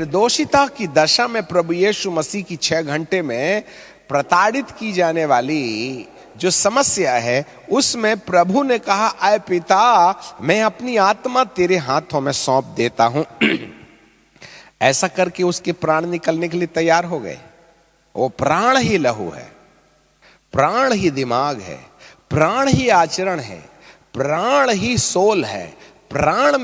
निर्दोषिता की दशा में प्रभु यीशु मसीह की 6 घंटे में प्रताड़ित की जाने वाली जो समस्या है, उसमें प्रभु ने कहा, आए पिता, मैं अपनी आत्मा तेरे हाथों में सौंप देता हूं। ऐसा करके उसके प्राण निकलने के लिए तैयार हो गए। वो प्राण ही लहू है, प्राण ही दिमाग है, प्राण ही आचरण है, प्राण ही सोल है, प्राण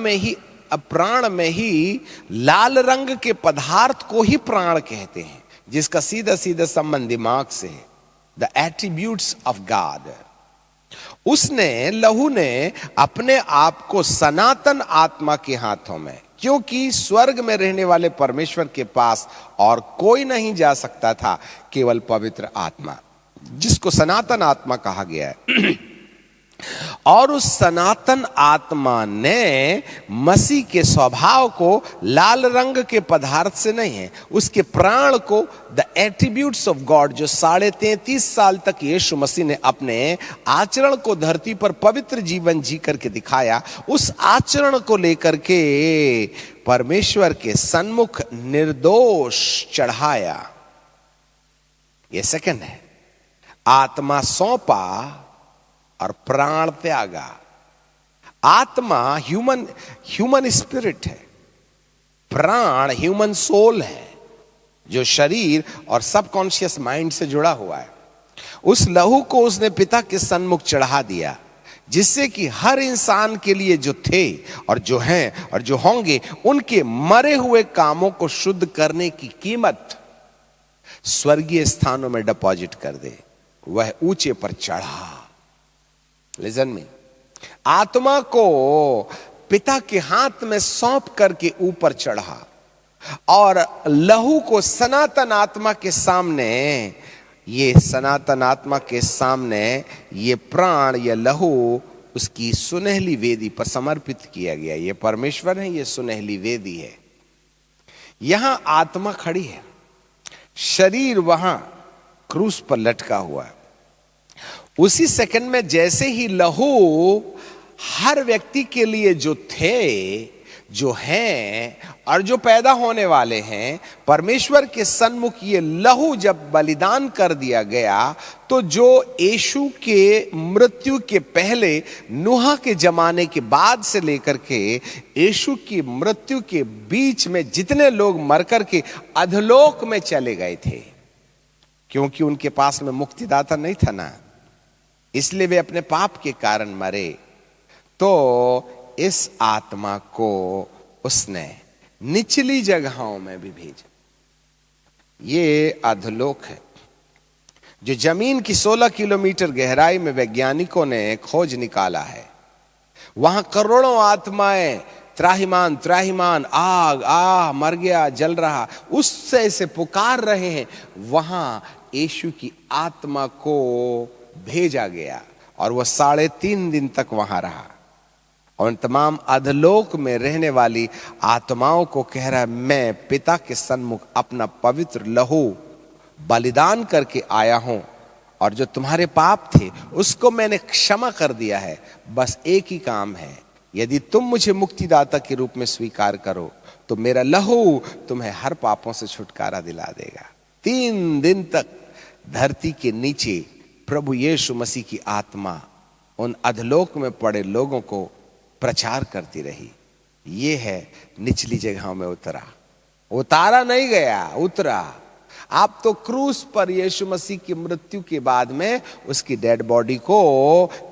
में ही लाल रंग के पदार्थ को ही प्राण कहते हैं, जिसका सीधा सीधा संबंध दिमाग से है। The attributes of God. उसने, लहू ने अपने आप को सनातन आत्मा के हाथों में, क्योंकि स्वर्ग में रहने वाले परमेश्वर के पास और कोई नहीं जा सकता था, केवल पवित्र आत्मा, जिसको सनातन आत्मा कहा गया है। और उस सनातन आत्मा ने मसीह के स्वभाव को लाल रंग के पदार्थ से नहीं है, उसके प्राण को, द एट्रीब्यूट्स ऑफ गॉड, जो 33.5 साल तक यीशु मसीह ने अपने आचरण को धरती पर पवित्र जीवन जी करके दिखाया, उस आचरण को लेकर के परमेश्वर के सन्मुख निर्दोष चढ़ाया। यह सेकंड है। आत्मा सौंपा और प्राण त्यागा। आत्मा ह्यूमन स्पिरिट है, प्राण ह्यूमन सोल है, जो शरीर और सबकॉन्शियस माइंड से जुड़ा हुआ है। उस लहू को उसने पिता के सन्मुख चढ़ा दिया, जिससे कि हर इंसान के लिए जो थे और जो हैं और जो होंगे, उनके मरे हुए कामों को शुद्ध करने की कीमत स्वर्गीय स्थानों में डिपॉजिट कर दे। वह ऊंचे पर चढ़ा। लिसन में, आत्मा को पिता के हाथ में सौंप करके ऊपर चढ़ा और लहू को सनातन आत्मा के सामने, ये सनातन आत्मा के सामने ये प्राण या लहू उसकी सुनहली वेदी पर समर्पित किया गया। ये परमेश्वर है, ये सुनहली वेदी है। यहां आत्मा खड़ी है, शरीर वहां क्रूस पर लटका हुआ है। उसी सेकंड में जैसे ही लहू हर व्यक्ति के लिए जो थे, जो हैं और जो पैदा होने वाले हैं, परमेश्वर के सन्मुख ये लहू जब बलिदान कर दिया गया, तो जो यीशु के मृत्यु के पहले, नूह के जमाने के बाद से लेकर के यीशु की मृत्यु के बीच में जितने लोग मर करके अधलोक में चले गए थे, क्योंकि उनके पास में मुक्तिदाता नहीं था ना, इसलिए वे अपने पाप के कारण मरे। तो इस आत्मा को उसने निचली जगहों में भी भेजा। ये अधोलोक है, जो जमीन की 16 किलोमीटर गहराई में वैज्ञानिकों ने खोज निकाला है। वहां करोड़ों आत्माएं त्राहिमाम त्राहिमाम, आग आह मर गया, जल रहा, उससे से पुकार रहे हैं। वहां यीशु की आत्मा को भेजा गया और वह 3.5 दिन तक वहां रहा और तमाम अधलोक में रहने वाली आत्माओं को कह रहा है, मैं पिता के सन्मुख अपना पवित्र लहू बलिदान करके आया हूं और जो तुम्हारे पाप थे उसको मैंने क्षमा कर दिया है। बस एक ही काम है, यदि तुम मुझे मुक्तिदाता के रूप में स्वीकार करो तो मेरा लहू तुम्हें हर पापों से छुटकारा दिला देगा। 3 दिन तक धरती के नीचे प्रभु यीशु मसीह की आत्मा उन अधलोक में पड़े लोगों को प्रचार करती रही। ये है निचली जगहों में उतरा, उतारा नहीं गया, उतरा। आप तो क्रूस पर यीशु मसीह की मृत्यु के बाद में उसकी डेड बॉडी को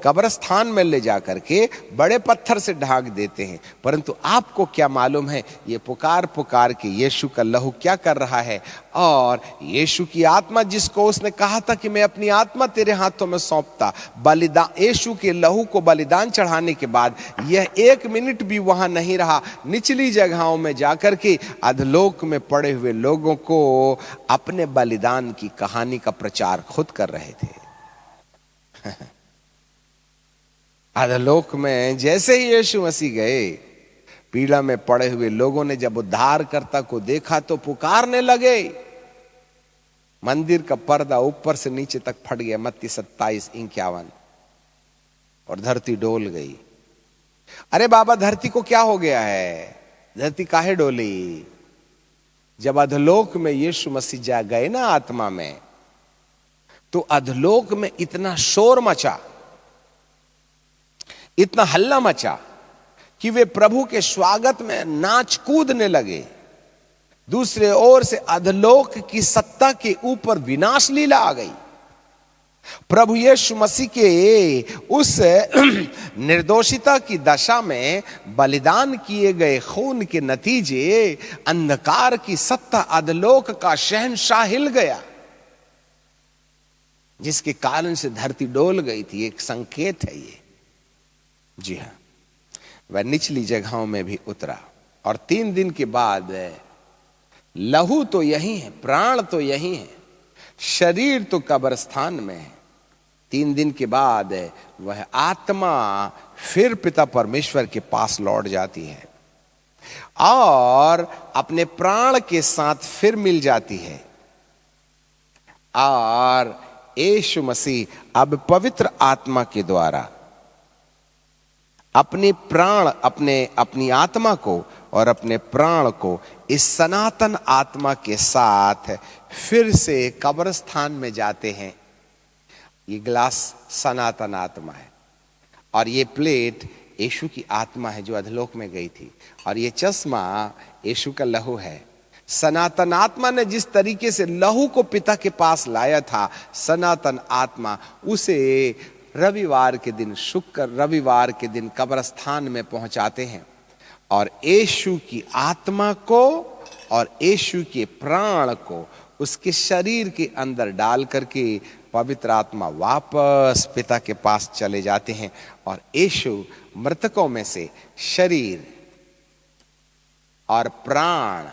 कब्रिस्तान में ले जाकर के बड़े पत्थर से ढांक देते हैं, परंतु आपको क्या मालूम है ये पुकार पुकार के यीशु का लहू क्या कर रहा है। और यीशु की आत्मा, जिसको उसने कहा था कि मैं अपनी आत्मा तेरे हाथों में सौंपता, बलिदान, यीशु के लहू को बलिदान चढ़ाने के बाद यह 1 मिनट भी वहां नहीं रहा। निचली जगहों में जाकर के अधलोक में पड़े हुए लोगों को अपने बलिदान की कहानी का प्रचार खुद कर रहे थे। अधलोक में जैसे ही यीशु मसीह गए, पीड़ा में पड़े हुए लोगों ने जब उद्धारकर्ता को देखा तो पुकारने लगे। मंदिर का पर्दा ऊपर से नीचे तक फट गया, मत्ती 27:51, और धरती डोल गई। अरे बाबा, धरती को क्या हो गया है? धरती काहे डोली? जब अधलोक में यीशु मसीह जा गए ना आत्मा में, तो अधलोक में इतना शोर मचा, इतना हल्ला मचा कि वे प्रभु के स्वागत में नाच कूदने लगे। दूसरे ओर से अधलोक की सत्ता के ऊपर विनाश लीला आ गई। प्रभु यीशु मसीह के उस निर्दोषिता की दशा में बलिदान किए गए खून के नतीजे अंधकार की सत्ता अधलोक का शहंशाह हिल गया, जिसके कारण से धरती डोल गई थी। एक संकेत है ये। जी हां, वह निचली जगहों में भी उतरा और 3 दिन के बाद लहू तो यही है, प्राण तो यही है, शरीर तो कब्रिस्तान में है। 3 दिन के बाद वह आत्मा फिर पिता परमेश्वर के पास लौट जाती है और अपने प्राण के साथ फिर मिल जाती है। और यीशु मसीह अब पवित्र आत्मा के द्वारा अपनी प्राण अपनी आत्मा को और अपने प्राण को इस सनातन आत्मा के साथ फिर से कब्रिस्तान में जाते हैं। ये गिलास सनातन आत्मा है और ये प्लेट यीशु की आत्मा है जो अधलोक में गई थी, और ये चश्मा यीशु का लहू है। सनातन आत्मा ने जिस तरीके से लहू को पिता के पास लाया था, सनातन आत्मा उसे रविवार के दिन कब्रिस्तान में पहुंचाते हैं और यीशु की आत्मा को और यीशु के प्राण को उसके शरीर के अंदर डाल करके पवित्र आत्मा वापस पिता के पास चले जाते हैं और यीशु मृतकों में से शरीर और प्राण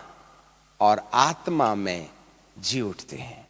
और आत्मा में जी उठते हैं।